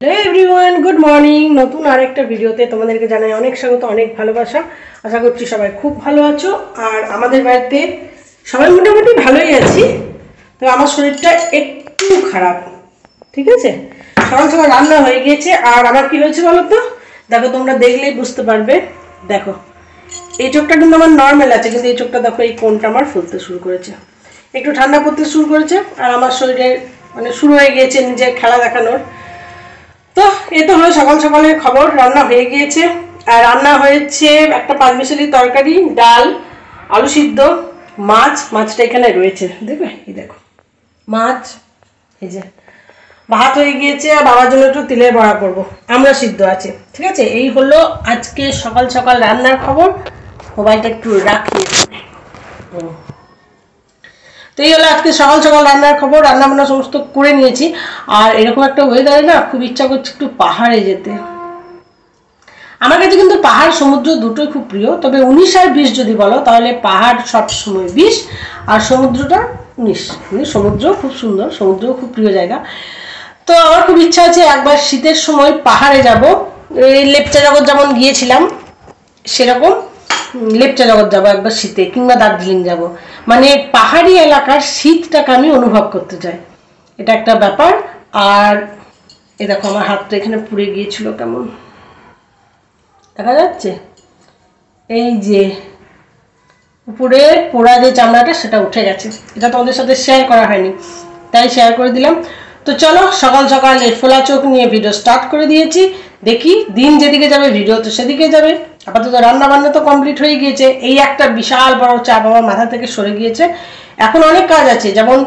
Hello everyone, good morning. নতুন আরেকটা ভিডিওতে তোমাদেরকে জানাই অনেক স্বাগত, অনেক ভালোবাসা। আশা করছি সবাই খুব ভালো আছো। আর আমাদের বাড়িতে সবাই মোটামুটি ভালোই আছি। তো আমার শরীরটা একটু খারাপ, ঠিক আছে। সকাল সকাল রান্না হয়ে গিয়েছে। আর আমার কি হয়েছে বলো তো, দেখো তোমরা দেখলেই বুঝতে পারবে। দেখো এই চোখটা কিন্তু আমার নর্মাল আছে, কিন্তু এই চোখটা দেখো, এই কোণটা আমার ফুলতে শুরু করেছে, একটু ঠান্ডা পড়তে শুরু করেছে। আর আমার শরীরে মানে শুরু হয়ে গিয়েছে নিজের খেলা দেখানোর। তো এ তো হলো সকাল সকালের খবর। রান্না হয়ে গিয়েছে, আর রান্না হয়েছে একটা পাঁচমিশালি তরকারি, ডাল, আলু সিদ্ধ, মাছটা এখানে রয়েছে, দেখবে, এই দেখো মাছ। এই যে ভাত হয়ে গিয়েছে, আর বাবার জন্য একটু তিলের বড়া করবো, আমরা সিদ্ধ আছে, ঠিক আছে। এই হলো আজকে সকাল সকাল রান্নার খবর। মোবাইলটা একটু রাখি। তো এই হলো আজকে সকাল সকাল রান্নার খবর। রান্না বান্না সমস্ত করে নিয়েছি। আর এরকম একটা ওয়েদারে না খুব ইচ্ছা করছে একটু পাহাড়ে যেতে। আমার কাছে কিন্তু পাহাড় সমুদ্র দুটোই খুব প্রিয়, তবে 19 আর 20 যদি বলো তাহলে পাহাড় সবসময় 20, আর সমুদ্রটা 19। সমুদ্র খুব সুন্দর, সমুদ্রও খুব প্রিয় জায়গা। তো আমার খুব ইচ্ছা আছে একবার শীতের সময় পাহাড়ে যাব। এই লেপচা জগৎ যেমন গিয়েছিলাম সেরকম লেপচা জগৎ যাবো একবার শীতে, কিংবা দার্জিলিং যাব। মানে পাহাড়ি এলাকার শীতটাকে আমি অনুভব করতে চাই, এটা একটা ব্যাপার। আর এ দেখো আমার হাতটা এখানে পুড়ে গিয়েছিল, কেমন দেখা যাচ্ছে, এই যে উপরে পোড়া যে চামড়াটা সেটা উঠে গেছে। এটা তোমাদের সাথে শেয়ার করা হয়নি, তাই শেয়ার করে দিলাম। তো চলো সকাল সকাল এই ফোলা চোখ নিয়ে ভিডিও স্টার্ট করে দিয়েছি। দেখি দিন যেদিকে যাবে ভিডিও তো সেদিকে যাবে। আপাতত রান্না বান্না তো কমপ্লিট হয়ে গিয়েছে। এই একটা বিশাল বড় চাপ আমার মাথা থেকে সরে গিয়েছে। এখন অনেক কাজ আছে, যেমন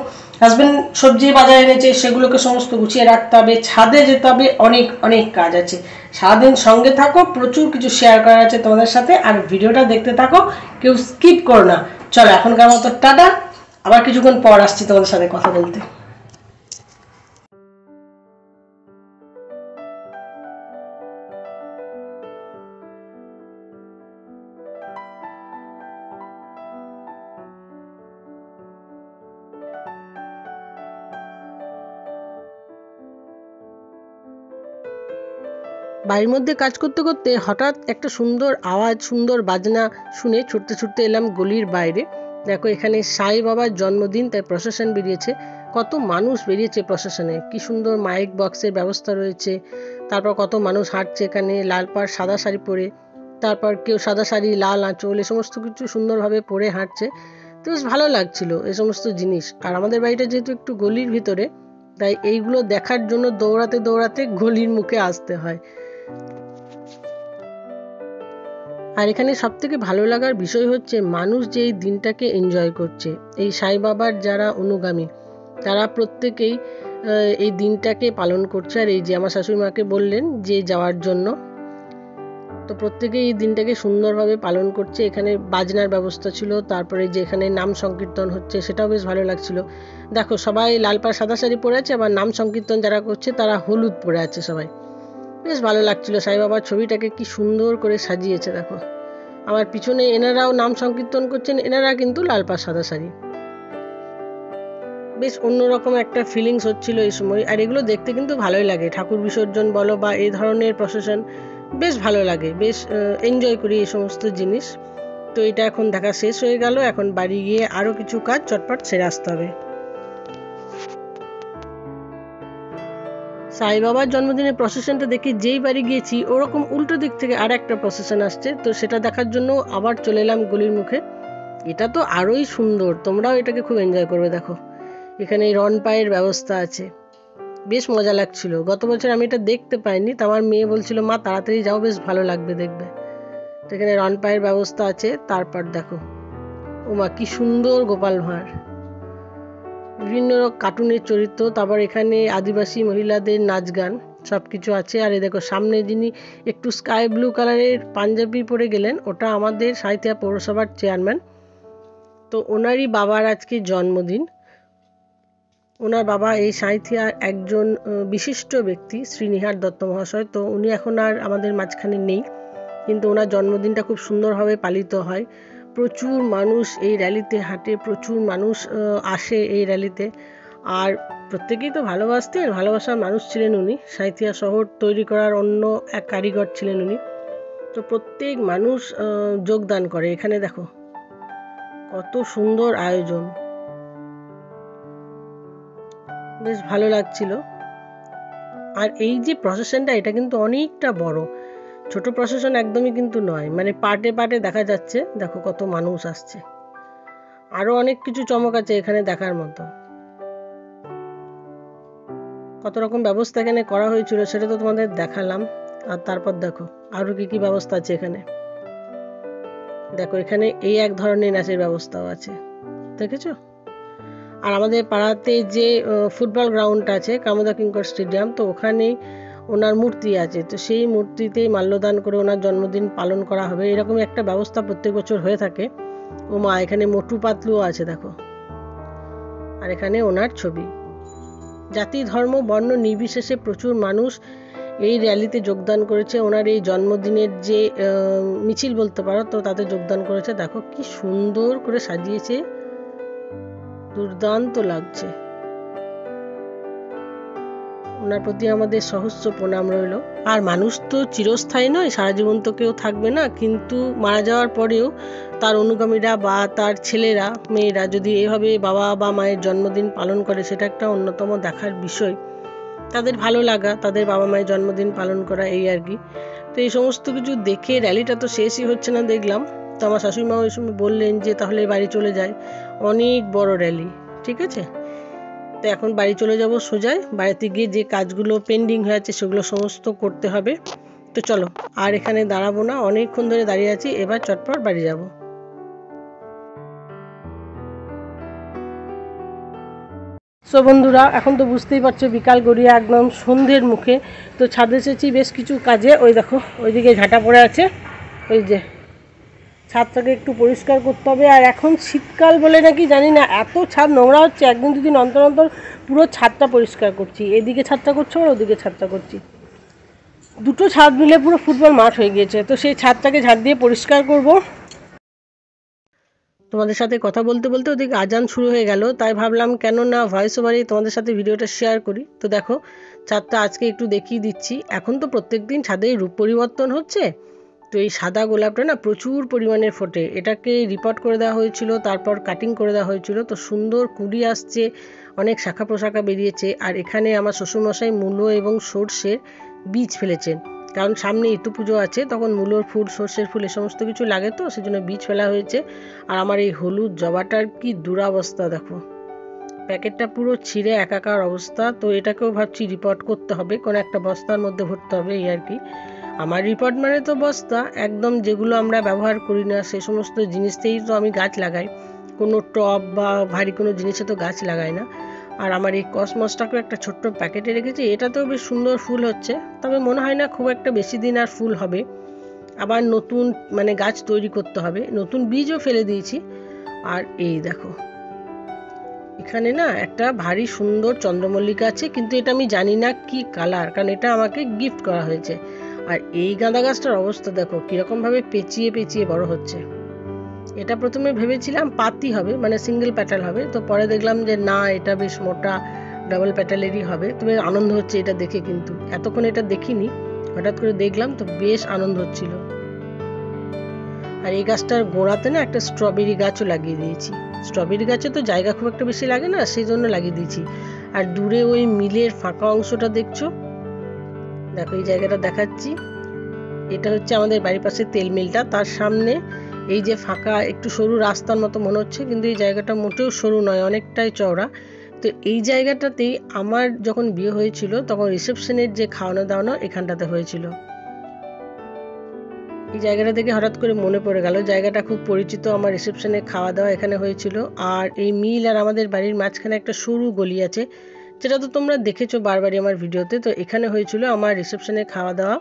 হাজবেন্ড সবজি বাজার এনেছে, সেগুলোকে সমস্ত গুছিয়ে রাখতে হবে, ছাদে যেতে হবে, অনেক অনেক কাজ আছে। সারাদিন সঙ্গে থাকো, প্রচুর কিছু শেয়ার করার আছে তোমাদের সাথে। আর ভিডিওটা দেখতে থাকো, কেউ স্কিপ করো না। চলো এখনকার মতো টাটা, আবার কিছুক্ষণ পর আসছি তোমাদের সাথে কথা বলতে। বাড়ির মধ্যে কাজ করতে করতে হঠাৎ একটা সুন্দর আওয়াজ, সুন্দর বাজনা শুনে ছুটতে ছুটতে এলাম গলির বাইরে। দেখো এখানে সাই বাবার জন্মদিন, তাই প্রসেশন বেরিয়েছে। কত মানুষ বেরিয়েছে প্রসেশনে, কি সুন্দর মাইক বক্সের ব্যবস্থা রয়েছে। তারপর কত মানুষ হাঁটছে এখানে, লাল পাড় সাদা শাড়ি পরে, তারপর কেউ সাদা শাড়ি লাল আঁচল এ সমস্ত কিছু সুন্দরভাবে পরে হাঁটছে। তো বেশ ভালো লাগছিল এই সমস্ত জিনিস। আর আমাদের বাড়িটা যেহেতু একটু গলির ভিতরে, তাই এইগুলো দেখার জন্য দৌড়াতে দৌড়াতে গলির মুখে আসতে হয়। আর এখানে সবথেকে ভালো লাগার বিষয় হচ্ছে মানুষ যে এই দিনটাকে এনজয় করছে। এই সাই বাবার যারা অনুগামী তারা প্রত্যেকেই এই দিনটাকে পালন করছে। আর এই যে আমার শাশুড়ি মাকে বললেন যে যাওয়ার জন্য, তো প্রত্যেকেই এই দিনটাকে সুন্দরভাবে পালন করছে। এখানে বাজনার ব্যবস্থা ছিল, তারপরে যে এখানে নাম সংকীর্তন হচ্ছে সেটাও বেশ ভালো লাগছিল। দেখো সবাই লাল পাড় সাদা শাড়ি পরে আছে, আবার নাম সংকীর্তন যারা করছে তারা হলুদ পরে আছে সবাই। বেশ ভালো লাগছিল। সাই বাবার ছবিটাকে কি সুন্দর করে সাজিয়েছে দেখো। আমার পিছনে এনারাও নাম সংকীর্তন করছেন, এনারা কিন্তু লাল পাড় সাদা শাড়ি। বেশ অন্যরকম একটা ফিলিংস হচ্ছিল এই সময়। আর এগুলো দেখতে কিন্তু ভালোই লাগে, ঠাকুর বিসর্জন বলো বা এই ধরনের প্রসেশন বেশ ভালো লাগে, বেশ এনজয় করি এই সমস্ত জিনিস। তো এটা এখন দেখা শেষ হয়ে গেল, এখন বাড়ি গিয়ে আরও কিছু কাজ চটপট সেরে আসতে হবে। সাই বাবার জন্মদিনের প্রসেশনটা দেখে যেই বাড়ি গিয়েছি ওরকম উল্টো দিক থেকে আর একটা প্রসেশন আসছে, তো সেটা দেখার জন্য আবার চলে এলাম গলির মুখে। এটা তো আরোই সুন্দর, তোমরাও এটাকে খুব এনজয় করবে। দেখো এখানে রন পায়ের ব্যবস্থা আছে, বেশ মজা লাগছিল। গত বছর আমি এটা দেখতে পাইনি, তো আমার মেয়ে বলছিল মা তাড়াতাড়ি যাও, বেশ ভালো লাগবে দেখবে। তো এখানে রন পায়ের ব্যবস্থা আছে। তারপর দেখো ও মা কি সুন্দর গোপাল ভাঁড়, বিভিন্ন কার্টুনের চরিত্র, তারপর এখানে আদিবাসী মহিলাদের নাচ গান সব কিছু আছে। আর এই দেখো সামনে যিনি একটু স্কাই ব্লু কালারের পাঞ্জাবি পরে গেলেন, ওটা আমাদের সাঁইথিয়া পৌরসভার চেয়ারম্যান। তো ওনারই বাবার আজকে জন্মদিন। ওনার বাবা এই সাঁইথিয়ার একজন বিশিষ্ট ব্যক্তি, শ্রীনিহার দত্ত মহাশয়। তো উনি এখন আর আমাদের মাঝখানে নেই, কিন্তু ওনার জন্মদিনটা খুব সুন্দরভাবে পালিত হয়। প্রচুর মানুষ এই র্যালিতে হাঁটে, প্রচুর মানুষ আসে এই র্যালিতে। আর প্রত্যেকেই তো ভালোবাসতেন, ভালোবাসার মানুষ ছিলেন উনি। সাঁইথিয়া শহর তৈরি করার অন্য এক কারিগর ছিলেন উনি। তো প্রত্যেক মানুষ যোগদান করে। এখানে দেখো কত সুন্দর আয়োজন, বেশ ভালো লাগছিল। আর এই যে প্রসেশনটা, এটা কিন্তু অনেকটা বড়, ছোট প্রসেশন একদমই কিন্তু নয়, মানে পার্টে পার্টে দেখা যাচ্ছে। দেখো কত মানুষ আসছে, আরো অনেক কিছু চমক আছে এখানে দেখার মতো। কত রকম ব্যবস্থা এখানে করা হয়েছিল সেটা তো তোমাদের দেখালাম। আর তারপর দেখো আরো কি কি ব্যবস্থা আছে এখানে। দেখো এখানে এই এক ধরনের নাচের ব্যবস্থাও আছে, দেখেছো? আর আমাদের পাড়াতে যে ফুটবল গ্রাউন্ড আছে, কামদা কিঙ্কর স্টেডিয়াম, তো ওখানে ওনার মূর্তি আছে। তো সেই মূর্তিতেই মাল্যদান করে ওনার জন্মদিন পালন করা হবে, এরকম একটা ব্যবস্থা প্রত্যেক বছর হয়ে থাকে। ও মা, এখানে মোটু পাতলুও আছে দেখো। আর এখানে ওনার ছবি। জাতি ধর্ম বর্ণ নির্বিশেষে প্রচুর মানুষ এই র্যালিতে যোগদান করেছে। ওনার এই জন্মদিনের যে মিছিল বলতে পারো, তো তাতে যোগদান করেছে। দেখো কি সুন্দর করে সাজিয়েছে, দুর্দান্ত লাগছে। ওনার প্রতি আমাদের সহস্র প্রণাম রইল। আর মানুষ তো চিরস্থায়ী নয়, সারা জীবন তো কেউ থাকবে না, কিন্তু মারা যাওয়ার পরেও তার অনুগামীরা বা তার ছেলেরা মেয়েরা যদি এভাবে বাবা বা মায়ের জন্মদিন পালন করে, সেটা একটা অন্যতম দেখার বিষয়। তাদের ভালো লাগা, তাদের বাবা মায়ের জন্মদিন পালন করা, এই আর কি। তো এই সমস্ত কিছু দেখে র্যালিটা তো শেষই হচ্ছে না দেখলাম। তো আমার শাশুড়িমা ওই সময় বললেন যে তাহলে বাড়ি চলে যায়, অনেক বড় র্যালি, ঠিক আছে। তো এখন বাড়ি চলে যাব সোজায়। বাড়িতে গিয়ে যে কাজগুলো পেন্ডিং হয়ে আছে সেগুলো সমস্ত করতে হবে। তো চলো, আর এখানে দাঁড়াবো না, অনেকক্ষণ ধরে দাঁড়িয়ে আছি, এবার চটপট বাড়ি যাব। সো বন্ধুরা, এখন তো বুঝতেই পারছো বিকাল গড়িয়ে একদম সন্ধ্যের মুখে। তো ছাদে এসেছি বেশ কিছু কাজে। ওই দেখো ওইদিকে ঝাঁটা পড়ে আছে, ওই যে ছাদটাকে একটু পরিষ্কার করতে হবে। আর এখন শীতকাল বলে নাকি জানি না এত ছাদ নোংরা হচ্ছে, একদিন দুদিন অন্তর অন্তর পুরো ছাদটা পরিষ্কার করছি। এদিকে ছাদটা করছি আর ওদিকে ছাদটা করছি, দুটো ছাদ মিলে পুরো ফুটবল মাঠ হয়ে গিয়েছে। তো সেই ছাদটাকে ঝাড় দিয়ে পরিষ্কার করব। তোমাদের সাথে কথা বলতে বলতে ওদিকে আজান শুরু হয়ে গেল, তাই ভাবলাম কেন না ভয়েস ওভারে তোমাদের সাথে ভিডিওটা শেয়ার করি। তো দেখো ছাদটা আজকে একটু দেখিয়ে দিচ্ছি। এখন তো প্রত্যেক দিন ছাদের রূপ পরিবর্তন হচ্ছে। তো এই সাদা গোলাপটা না প্রচুর পরিমাণে ফোটে, এটাকে রিপোর্ট করে দেওয়া হয়েছিল, তারপর কাটিং করে দেওয়া হয়েছিল। তো সুন্দর কুড়ি আসছে, অনেক শাখা প্রশাখা বেরিয়েছে। আর এখানে আমার শ্বশুরমশাই মূলো এবং সর্ষের বীজ ফেলেছেন, কারণ সামনে ইতু পুজো আছে, তখন মূলোর ফুল, সর্ষের ফুল, এ সমস্ত কিছু লাগে, তো সেজন্য বীজ ফেলা হয়েছে। আর আমার এই হলুদ জবাটার কি দুরাবস্থা দেখো, প্যাকেটটা পুরো ছিঁড়ে একাকার অবস্থা। তো এটাকেও ভাবছি রিপোর্ট করতে হবে, কোনো একটা বস্তার মধ্যে ভরতে হবে, এই আর কি। আমার রিপোর্ট মানে তো বস্তা, একদম যেগুলো আমরা ব্যবহার করি না সে সমস্ত জিনিসতেই তো আমি গাছ লাগাই, কোনো টব বা ভারী কোনো জিনিসে তো গাছ লাগাই না। আর আমার এই কসমসটাকেও একটা ছোট্ট প্যাকেটে রেখেছি, এটাতেও বেশ সুন্দর ফুল হচ্ছে, তবে মনে হয় না খুব একটা বেশি দিন আর ফুল হবে। আবার নতুন মানে গাছ তৈরি করতে হবে, নতুন বীজও ফেলে দিয়েছি। আর এই দেখো এখানে না একটা ভারী সুন্দর চন্দ্রমল্লিকা আছে, কিন্তু এটা আমি জানি না কি কালার, কারণ এটা আমাকে গিফট করা হয়েছে। আর এই গাঁদা গাছটার অবস্থা দেখো কিরকম ভাবে পেঁচিয়ে পেঁচিয়ে বড় হচ্ছে। এটা প্রথমে ভেবেছিলাম পাতি হবে, মানে সিঙ্গেল প্যাটাল হবে, তো পরে দেখলাম যে না, এটা বেশ মোটা ডাবল প্যাটালেরই হবে। তবে আনন্দ হচ্ছে এটা দেখে, কিন্তু এতক্ষণ এটা দেখিনি, হঠাৎ করে দেখলাম তো বেশ আনন্দ হচ্ছিল। আর এই গাছটার গোড়াতে না একটা স্ট্রবেরি গাছও লাগিয়ে দিয়েছি। স্ট্রবেরি গাছে তো জায়গা খুব একটা বেশি লাগে না, সেই জন্য লাগিয়ে দিয়েছি। আর দূরে ওই মিলের ফাঁকা অংশটা দেখছো, দেখো এই জায়গাটা দেখাচ্ছি, এটা হচ্ছে আমাদের বাড়ির পাশে তেল মিলটা, তার সামনে এই যে ফাঁকা একটু সরু রাস্তার মতো মনে হচ্ছে, কিন্তু এই জায়গাটা মোটেও সরু নয়, অনেকটাই চওড়া। তো এই জায়গাটাতেই আমার যখন বিয়ে হয়েছিল তখন রিসেপশনের যে খাওয়ানো দাওয়ানো এখানটাতে হয়েছিল। এই জায়গাটা থেকে হঠাৎ করে মনে পড়ে গেল, জায়গাটা খুব পরিচিত, আমার রিসেপশনে খাওয়া দাওয়া এখানে হয়েছিল। আর এই মিল আর আমাদের বাড়ির মাঝখানে একটা সরু গলি আছে, যেটা তো তোমরা দেখেছো বারবারই আমার ভিডিওতে। তো এখানে হয়েছিল আমার রিসেপশনে খাওয়া দাওয়া,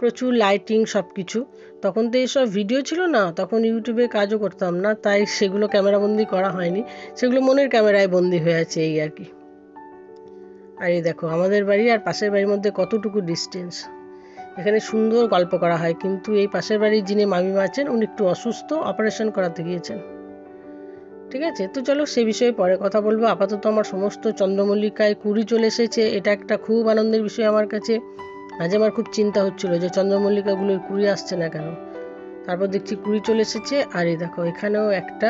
প্রচুর লাইটিং সব কিছু। তখন তো এইসব ভিডিও ছিল না, তখন ইউটিউবে কাজও করতাম না, তাই সেগুলো ক্যামেরাবন্দি করা হয়নি, সেগুলো মনের ক্যামেরায় বন্দি হয়ে আছে, এই আর কি। আর এই দেখো আমাদের বাড়ি আর পাশের বাড়ির মধ্যে কতটুকু ডিস্টেন্স। এখানে সুন্দর গল্প করা হয়, কিন্তু এই পাশের বাড়ির যিনি মামিমা আছেন উনি একটু অসুস্থ, অপারেশন করাতে গিয়েছেন। ঠিক আছে, তো চলো সে বিষয়ে পরে কথা বলবো। আপাতত আমার সমস্ত চন্দ্রমল্লিকায় কুড়ি চলে এসেছে, এটা একটা খুব আনন্দের বিষয় আমার কাছে। আজ আমার খুব চিন্তা হচ্ছিল যে চন্দ্রমল্লিকাগুলোর কুড়ি আসছে না কেন, তারপর দেখছি কুড়ি চলে এসেছে। আর এই দেখো এখানেও একটা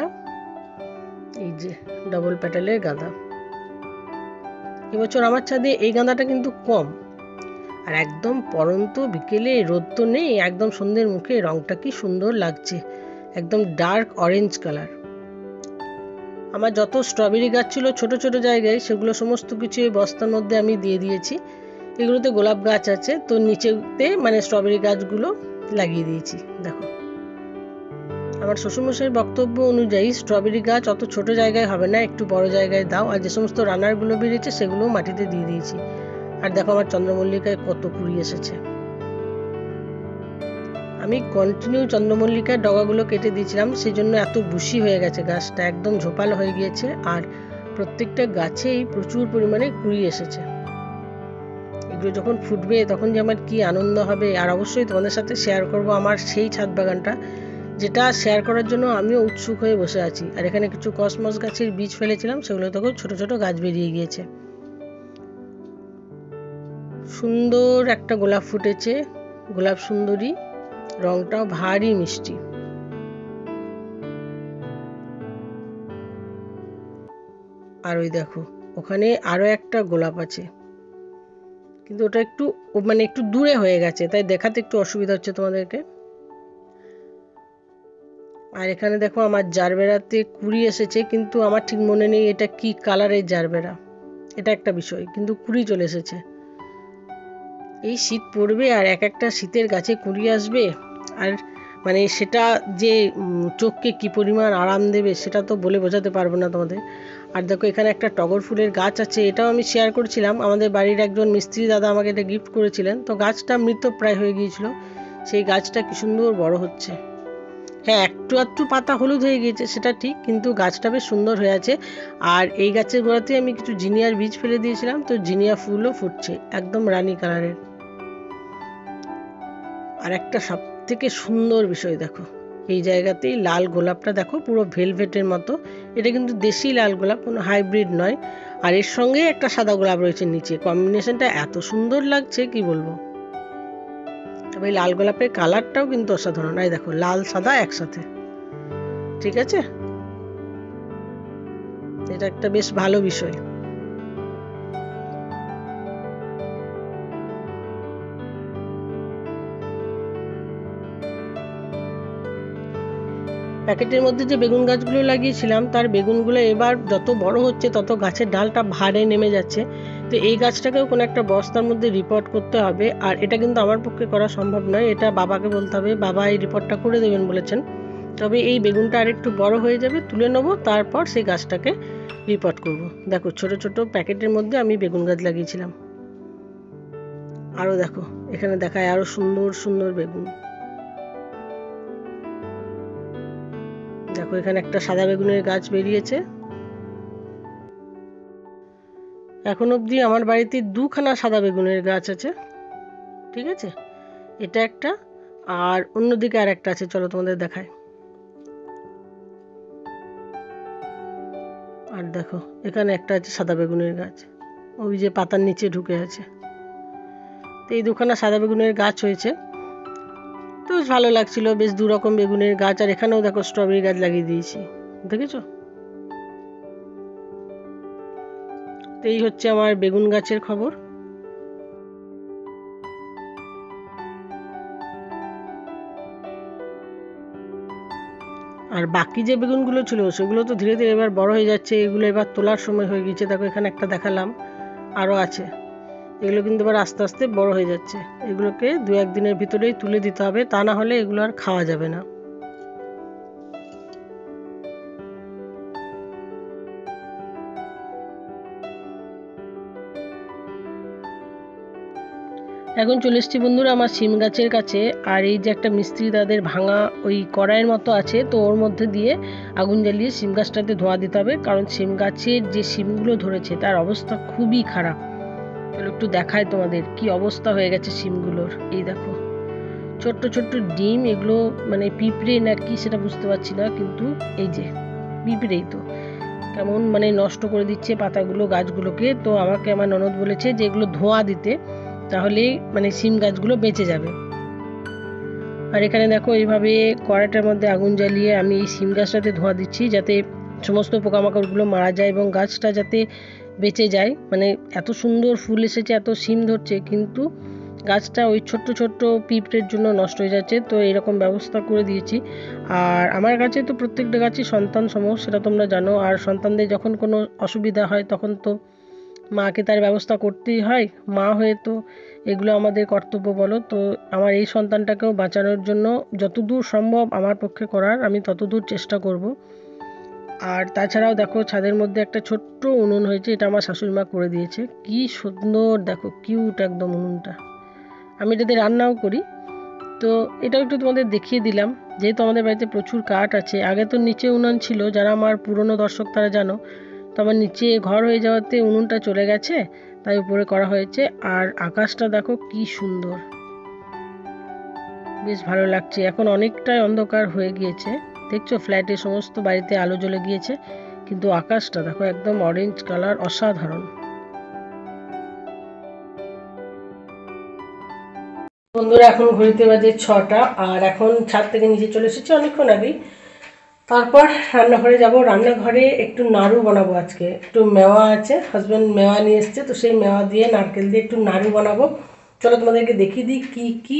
এই যে ডবল প্যাটেলের গাঁদা। এবছর আমার ছাদে এই গাঁদাটা কিন্তু কম, আর একদম পরন্ত বিকেলে, রোদ তো নেই, একদম সন্ধ্যের মুখে রংটা কি সুন্দর লাগছে, একদম ডার্ক অরেঞ্জ কালার। আমার যত স্ট্রবেরি গাছ ছিল ছোট ছোট জায়গায়, সেগুলো সমস্ত কিছু এই বস্তার মধ্যে আমি দিয়ে দিয়েছি। এগুলোতে গোলাপ গাছ আছে, তো নিচেতে মানে স্ট্রবেরি গাছগুলো লাগিয়ে দিয়েছি। দেখো আমার শ্বশুরমশাইয়ের বক্তব্য অনুযায়ী স্ট্রবেরি গাছ অত ছোট জায়গায় হবে না, একটু বড় জায়গায় দাও। আর যে সমস্ত রানারগুলো বেরিয়েছে সেগুলোও মাটিতে দিয়ে দিয়েছি। আর দেখো আমার চন্দ্রমল্লিকায় কত কুড়ি এসেছে। আমি কন্টিনিউ চন্দ্রমল্লিকার ডগাগুলো কেটে দিয়েছিলাম, সেই জন্য এত বুশি হয়ে গেছে গাছটা, একদম ঝোপালো হয়ে গিয়েছে। আর প্রত্যেকটা গাছেই প্রচুর পরিমাণে কুড়ি এসেছে। এগুলো যখন ফুটবে তখন যে আমার কি আনন্দ হবে। আর অবশ্যই তোমাদের সাথে শেয়ার করব আমার সেই ছাদ বাগানটা, যেটা শেয়ার করার জন্য আমিও উৎসুক হয়ে বসে আছি। আর এখানে কিছু কসমস গাছের বীজ ফেলেছিলাম, সেগুলো তখন ছোট ছোট গাছ বেরিয়ে গিয়েছে। সুন্দর একটা গোলাপ ফুটেছে, গোলাপ সুন্দরী, রংটাও ভারী মিষ্টি। আর ওই দেখো ওখানে আরো একটা গোলাপ আছে, কিন্তু ওটা একটু মানে একটু দূরে হয়ে গেছে, তাই দেখাতে একটু অসুবিধা হচ্ছে তোমাদেরকে। আর এখানে দেখো আমার জারবেরাতে কুড়ি এসেছে, কিন্তু আমার ঠিক মনে নেই এটা কি কালারের জারবেরা, এটা একটা বিষয়, কিন্তু কুড়ি চলে এসেছে। এই শীত পড়বে আর এক একটা শীতের গাছে কুড়ি আসবে, আর মানে সেটা যে চোখকে কি পরিমাণ আরাম দেবে সেটা তো বলে বোঝাতে পারবো না তোমাদের। আর দেখো এখানে একটা টগর ফুলের গাছ আছে, এটাও আমি শেয়ার করছিলাম। আমাদের বাড়ির একজন মিস্ত্রি দাদা আমাকে এটা গিফট করেছিলেন, তো গাছটা মৃতপ্রায় হয়ে গিয়েছিল, সেই গাছটা কি সুন্দর বড় হচ্ছে। হ্যাঁ একটু আধটু পাতা হলুদ হয়ে গিয়েছে সেটা ঠিক, কিন্তু গাছটা বেশ সুন্দর হয়ে আছে। আর এই গাছের গোড়াতে আমি কিছু জিনিয়ার বীজ ফেলে দিয়েছিলাম, তো জিনিয়া ফুলও ফুটছে একদম রানী কালারের। আর একটা সব থেকে সুন্দর বিষয় দেখো, এই জায়গাতেই লাল গোলাপটা দেখো পুরো ভেলভেটের মতো, এটা কিন্তু দেশি লাল গোলাপ, কোনো হাইব্রিড নয়। আর এর সঙ্গে একটা সাদা গোলাপ রয়েছে নিচে, কম্বিনেশনটা এত সুন্দর লাগছে কি বলবো। তবে এই লাল গোলাপের কালারটাও কিন্তু অসাধারণ, এই দেখো লাল সাদা একসাথে, ঠিক আছে, এটা একটা বেশ ভালো বিষয়। প্যাকেটের মধ্যে যে বেগুন গাছগুলো লাগিয়েছিলাম, তার বেগুনগুলো এবার যত বড় হচ্ছে তত গাছের ডালটা ভারে নেমে যাচ্ছে। তো এই গাছটাকেও কোনো একটা বস্তার মধ্যে রিপোর্ট করতে হবে। আর এটা কিন্তু আমার পক্ষে করা সম্ভব নয়, এটা বাবাকে বলতে হবে, বাবা এই রিপোর্টটা করে দেবেন বলেছেন। তবে এই বেগুনটা আরেকটু বড় হয়ে যাবে, তুলে নেবো, তারপর সেই গাছটাকে রিপোর্ট করব। দেখো ছোট ছোট প্যাকেটের মধ্যে আমি বেগুন গাছ লাগিয়েছিলাম। আরও দেখো এখানে দেখায় আরও সুন্দর সুন্দর বেগুন। দেখো এখানে একটা সাদা বেগুনের গাছ বেরিয়েছে। এখন অবধি আমার বাড়িতে দুখানা সাদা বেগুনের গাছ আছে, ঠিক আছে, এটা একটা, আর অন্যদিকে আর একটা আছে, চলো তোমাদের দেখায়। আর দেখো এখানে একটা আছে সাদা বেগুনের গাছ, ওই যে পাতার নিচে ঢুকে আছে। তো এই দুখানা সাদা বেগুনের গাছ হয়েছে, তো বেশ ভালো লাগছিল, বেশ দু রকম বেগুনের গাছ। আর এখানেও দেখো স্ট্রবেরি গাছ লাগিয়ে দিয়েছি, দেখেছো। তো এই হচ্ছে আমার বেগুন গাছের খবর। আর বাকি যে বেগুনগুলো ছিল সেগুলো তো ধীরে ধীরে এবার বড় হয়ে যাচ্ছে, এগুলো এবার তোলার সময় হয়ে গিয়েছে। দেখো এখানে একটা দেখালাম, আরও আছে, এগুলো কিন্তু এবার আস্তে আস্তে বড় হয়ে যাচ্ছে। এগুলোকে দু একদিনের ভিতরেই তুলে দিতে হবে, তা না হলে এগুলো আর খাওয়া যাবে না। এখন চলে এসেছি বন্ধুরা আমার শিম গাছের কাছে। আর এই যে একটা মিস্ত্রি দাদের ভাঙা ওই কড়াইয়ের মতো আছে, তো ওর মধ্যে দিয়ে আগুন জ্বালিয়ে শিম গাছটাতে ধোঁয়া দিতে হবে, কারণ শিম গাছের যে শিমগুলো ধরেছে তার অবস্থা খুবই খারাপ। চলো একটু দেখায় তোমাদের কি অবস্থা হয়ে গেছে শিমগুলোর। এই দেখো ছোট্ট ছোট্ট ডিম, এগুলো মানে পিঁপড়ে না কি সেটা বুঝতে পারছি না, কিন্তু এই যে পিঁপড়েই তো কেমন মানে নষ্ট করে দিচ্ছে পাতাগুলো গাছগুলোকে। তো আমাকে আমার ননদ বলেছে যে এগুলো ধোঁয়া দিতে, তাহলেই মানে সিম গাছগুলো বেঁচে যাবে। আর এখানে দেখো এইভাবে কড়াইটার মধ্যে আগুন জ্বালিয়ে আমি এই সিম গাছটাতে ধোঁয়া দিচ্ছি, যাতে সমস্ত পোকামাকড়গুলো মারা যায় এবং গাছটা যাতে বেঁচে যায়। মানে এত সুন্দর ফুল এসেছে, এত সিম ধরছে, কিন্তু গাছটা ওই ছোট্ট ছোট্ট পিঁপড়ের জন্য নষ্ট হয়ে যাচ্ছে। তো এরকম ব্যবস্থা করে দিয়েছি। আর আমার গাছে তো প্রত্যেকটা গাছই সন্তান সম, সেটা তোমরা জানো। আর সন্তানদের যখন কোনো অসুবিধা হয় তখন তো মাকে তার ব্যবস্থা করতেই হয়, মা হয়ে তো এগুলো আমাদের কর্তব্য বলো। তো আমার এই সন্তানটাকেও বাঁচানোর জন্য যতদূর সম্ভব আমার পক্ষে করার আমি ততদূর চেষ্টা করব। আর তাছাড়াও দেখো ছাদের মধ্যে একটা ছোট্ট উনুন হয়েছে, এটা আমার শাশুড়ি মা করে দিয়েছে। কি সুন্দর দেখো, কিউট একদম উনুনটা। আমি এটাতে রান্নাও করি। তো এটাও একটু তোমাদের দেখিয়ে দিলাম, যেহেতু আমাদের বাড়িতে প্রচুর কাঠ আছে। আগে তো নিচে উনুন ছিল, যারা আমার পুরনো দর্শক তারা জানো। তো আমার নিচে ঘর হয়ে যাওয়াতে উনুনটা চলে গেছে, তাই উপরে করা হয়েছে। আর আকাশটা দেখো কি সুন্দর, বেশ ভালো লাগছে। এখন অনেকটাই অন্ধকার হয়ে গিয়েছে, দেখছো ফ্ল্যাটে সমস্ত বাড়িতে আলো জ্বলে গিয়েছে, কিন্তু আকাশটা দেখো একদম অরেঞ্জ কালার, অসাধারণ। বন্ধুরা এখন ঘড়িতে বাজে 6টা, আর এখন ছাদ থেকে নিচে চলে এসেছি অনেকক্ষণ আগেই। তারপর রান্নাঘরে যাব। রান্নাঘরে একটু নাড়ু বানাবো আজকে। একটু মেওয়া আছে, হাজব্যান্ড মেওয়া নিয়ে এসছে, তো সেই মেওয়া দিয়ে নারকেল দিয়ে একটু নাড়ু বানাবো। চলো তোমাদেরকে দেখিয়ে দিই কী কী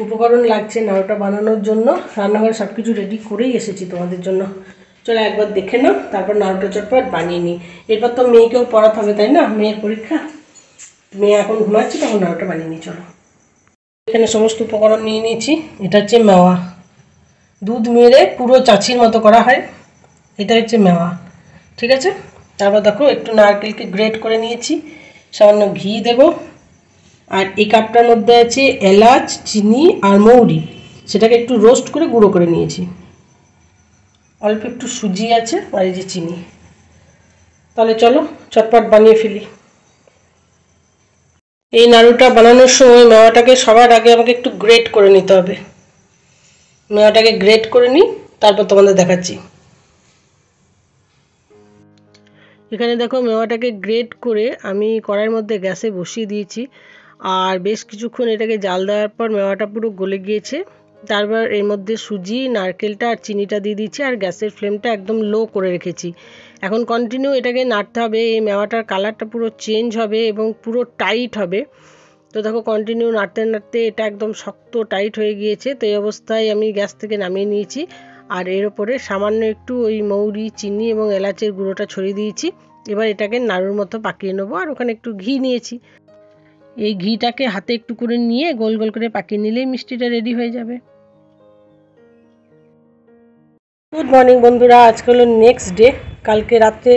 উপকরণ লাগছে নাড়ুটা বানানোর জন্য। রান্নাঘরে সব কিছু রেডি করেই এসেছি তোমাদের জন্য। চলো একবার দেখে নাও, তারপর নাড়ুটা চটপট বানিয়ে নিই। এরপর তো মেয়েকেও পড়াতে হবে, তাই না? মেয়ের পরীক্ষা, মেয়ে এখন ঘুমাচ্ছি, তখন নাড়ুটা বানিয়ে নিই। চলো, এখানে সমস্ত উপকরণ নিয়ে নিয়েছি। এটা হচ্ছে মেওয়া, দুধ মেরে পুরো চাঁচির মতো করা হয়, এটা হচ্ছে মেওয়া, ঠিক আছে। তারপর দেখো একটু নারকেলকে গ্রেট করে নিয়েছি, সামান্য ঘি দেব। আর এই কাপটার মধ্যে আছে এলাচ, চিনি আর মৌরি, সেটাকে একটু রোস্ট করে গুঁড়ো করে নিয়েছি। অল্প একটু সুজি আছে, আর এই যে চিনি। তাহলে চলো চটপট বানিয়ে ফেলি। এই নাড়ুটা বানানোর সময় মেওয়াটাকে সবার আগে আমাকে একটু গ্রেট করে নিতে হবে। মেওয়াটাকে গ্রেট করে নিই, তারপর তোমাদের দেখাচ্ছি। এখানে দেখো মেওয়াটাকে গ্রেট করে আমি কড়াইয়ের মধ্যে গ্যাসে বসিয়ে দিয়েছি। আর বেশ কিছুক্ষণ এটাকে জাল দেওয়ার পর মেওয়াটা পুরো গলে গিয়েছে। তারপর এর মধ্যে সুজি, নারকেলটা আর চিনিটা দিয়ে দিচ্ছি, আর গ্যাসের ফ্লেমটা একদম লো করে রেখেছি। এখন কন্টিনিউ এটাকে নাড়তে হবে, এই মেওয়াটার কালারটা পুরো চেঞ্জ হবে এবং পুরো টাইট হবে। তো দেখো কন্টিনিউ নাড়তে নাড়তে এটা একদম শক্ত টাইট হয়ে গিয়েছে। তো এই অবস্থায় আমি গ্যাস থেকে নামিয়ে নিয়েছি। আর এর ওপরে সামান্য একটু ওই মৌরি, চিনি এবং এলাচের গুঁড়োটা ছড়িয়ে দিয়েছি। এবার এটাকে নাড়ুর মতো পাকিয়ে নেবো। আর ওখানে একটু ঘি নিয়েছি, এই ঘিটাকে হাতে একটু করে নিয়ে গোল গোল করে পাকিয়ে নিলেই মিষ্টিটা রেডি হয়ে যাবে। গুড মর্নিং বন্ধুরা, আজকে হলো নেক্সট ডে। কালকে রাত্রে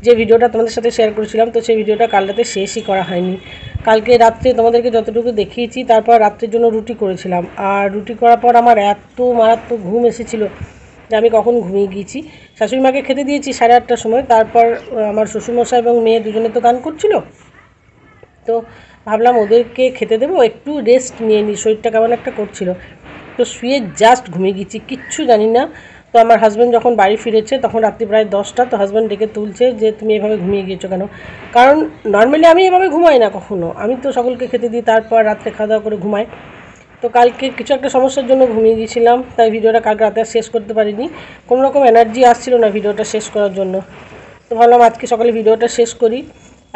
যে ভিডিওটা তোমাদের সাথে শেয়ার করেছিলাম, তো সেই ভিডিওটা কাল রাতে শেষই করা হয়নি। কালকে রাত্রে তোমাদেরকে যতটুকু দেখিয়েছি, তারপর রাত্রের জন্য রুটি করেছিলাম। আর রুটি করার পর আমার এত মারাত্মক ঘুম এসেছিল যে আমি কখন ঘুমিয়ে গিয়েছি। শাশুড়ি মাকে খেতে দিয়েছি 8:30টার সময়। তারপর আমার শ্বশুরমশাই এবং মেয়ে দুজনে তো গান করছিল, তো ভাবলাম ওদেরকে খেতে দেবো, একটু রেস্ট নিয়ে নিই, শরীরটা কেমন একটা করছিল। তো শুয়ে জাস্ট ঘুমিয়ে গেছি, কিচ্ছু জানি না। তো আমার হাজব্যান্ড যখন বাড়ি ফিরেছে তখন রাত্রি প্রায় 10টা। তো হাজব্যান্ড ডেকে তুলছে যে তুমি এভাবে ঘুমিয়ে গিয়েছো কেন? কারণ নর্মালি আমি এভাবে ঘুমাই না কখনো, আমি তো সকলকে খেতে দিই, তারপর রাত্রে খাওয়া দাওয়া করে ঘুমাই। তো কালকে কিছু একটা সমস্যার জন্য ঘুমিয়ে গিয়েছিলাম, তাই ভিডিওটা কালকে রাতে আর শেষ করতে পারিনি। কোনো রকম এনার্জি আসছিল না ভিডিওটা শেষ করার জন্য। তো ভাবলাম আজকে সকালে ভিডিওটা শেষ করি।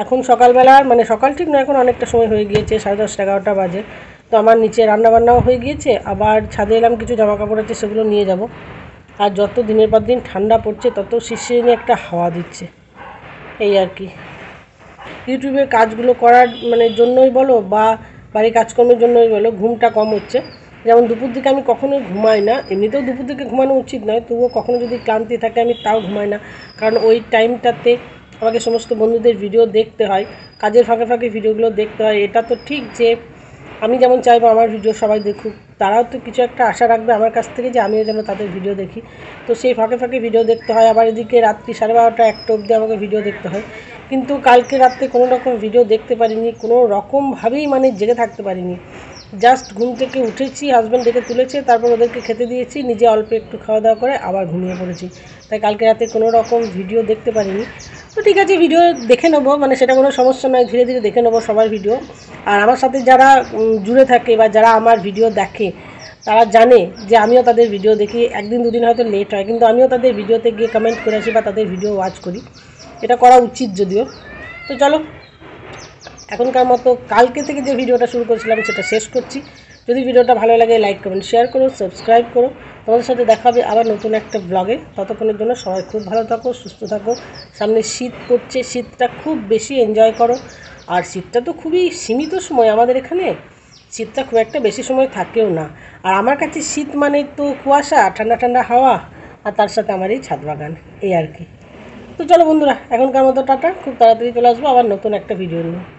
এখন সকালবেলার মানে সকাল ঠিক না, এখন অনেকটা সময় হয়ে গিয়েছে, 10:30 11টা বাজে। তো আমার নিচে রান্নাবান্নাও হয়ে গিয়েছে, আবার ছাদে এলাম, কিছু জামা কাপড় আছে সেগুলো নিয়ে যাব। আর যত দিনের পর দিন ঠান্ডা পড়ছে তত শিরশিরে একটা হাওয়া দিচ্ছে, এই আর কি। ইউটিউবের কাজগুলো করার মানে জন্যই বলো বা বাড়ির কাজকর্মের জন্যই বলো, ঘুমটা কম হচ্ছে। যেমন দুপুর দিকে আমি কখনোই ঘুমাই না, এমনিতেও দুপুর দিকে ঘুমানো উচিত নয়, তবুও কখনো যদি ক্লান্তি থাকে আমি তাও ঘুমাই না। কারণ ওই টাইমটাতে আমাকে সমস্ত বন্ধুদের ভিডিও দেখতে হয়, কাজের ফাঁকে ফাঁকে ভিডিওগুলো দেখতে হয়। এটা তো ঠিক যে আমি যেমন চাইবো আমার ভিডিও সবাই দেখুক, তারাও তো কিছু একটা আশা রাখবে আমার কাছ থেকে যে আমিও যেন তাদের ভিডিও দেখি। তো সেই ফাঁকে ফাঁকে ভিডিও দেখতে হয়। আবার এদিকে রাত্রি 12:30 1টা অবধি আমাকে ভিডিও দেখতে হয়। কিন্তু কালকে রাত্রে কোনো রকম ভিডিও দেখতে পারিনি, কোনো রকমভাবেই মানে জেগে থাকতে পারিনি। জাস্ট ঘুম থেকে উঠেছি, হাজব্যান্ড ডেকে তুলেছে, তারপর ওদেরকে খেতে দিয়েছি, নিজে অল্প একটু খাওয়া দাওয়া করে আবার ঘুমিয়ে পড়েছি। তাই কালকে রাতে কোনো রকম ভিডিও দেখতে পারিনি। তো ঠিক আছে, ভিডিও দেখে নেবো, মানে সেটা কোনো সমস্যা নয়, ধীরে ধীরে দেখে নেবো সবার ভিডিও। আর আমার সাথে যারা জুড়ে থাকে বা যারা আমার ভিডিও দেখে তারা জানে যে আমিও তাদের ভিডিও দেখি। একদিন দুদিন হয়তো লেট হয়, কিন্তু আমিও তাদের ভিডিওতে গিয়ে কমেন্ট করে আসি বা তাদের ভিডিও ওয়াচ করি। এটা করা উচিত যদিও। তো চলো, এখনকার মতো কালকে থেকে যে ভিডিওটা শুরু করেছিলাম সেটা শেষ করছি। যদি ভিডিওটা ভালো লাগে লাইক কমেন্ট শেয়ার করো, সাবস্ক্রাইব করো। তোমাদের সাথে দেখা হবে আবার নতুন একটা ব্লগে। ততক্ষণের জন্য সবাই খুব ভালো থাকো, সুস্থ থাকো। সামনে শীত পড়ছে, শীতটা খুব বেশি এনজয় করো। আর শীতটা তো খুবই সীমিত সময় আমাদের এখানে, শীতটা খুব একটা বেশি সময় থাকেও না। আর আমার কাছে শীত মানে তো কুয়াশা, ঠান্ডা ঠান্ডা হাওয়া, আর তার সাথে আমার এই ছাদ বাগান, এই আর কি। তো চলো বন্ধুরা, এখনকার মতো টাটা। খুব তাড়াতাড়ি চলে আসবো আবার নতুন একটা ভিডিও নিয়ে।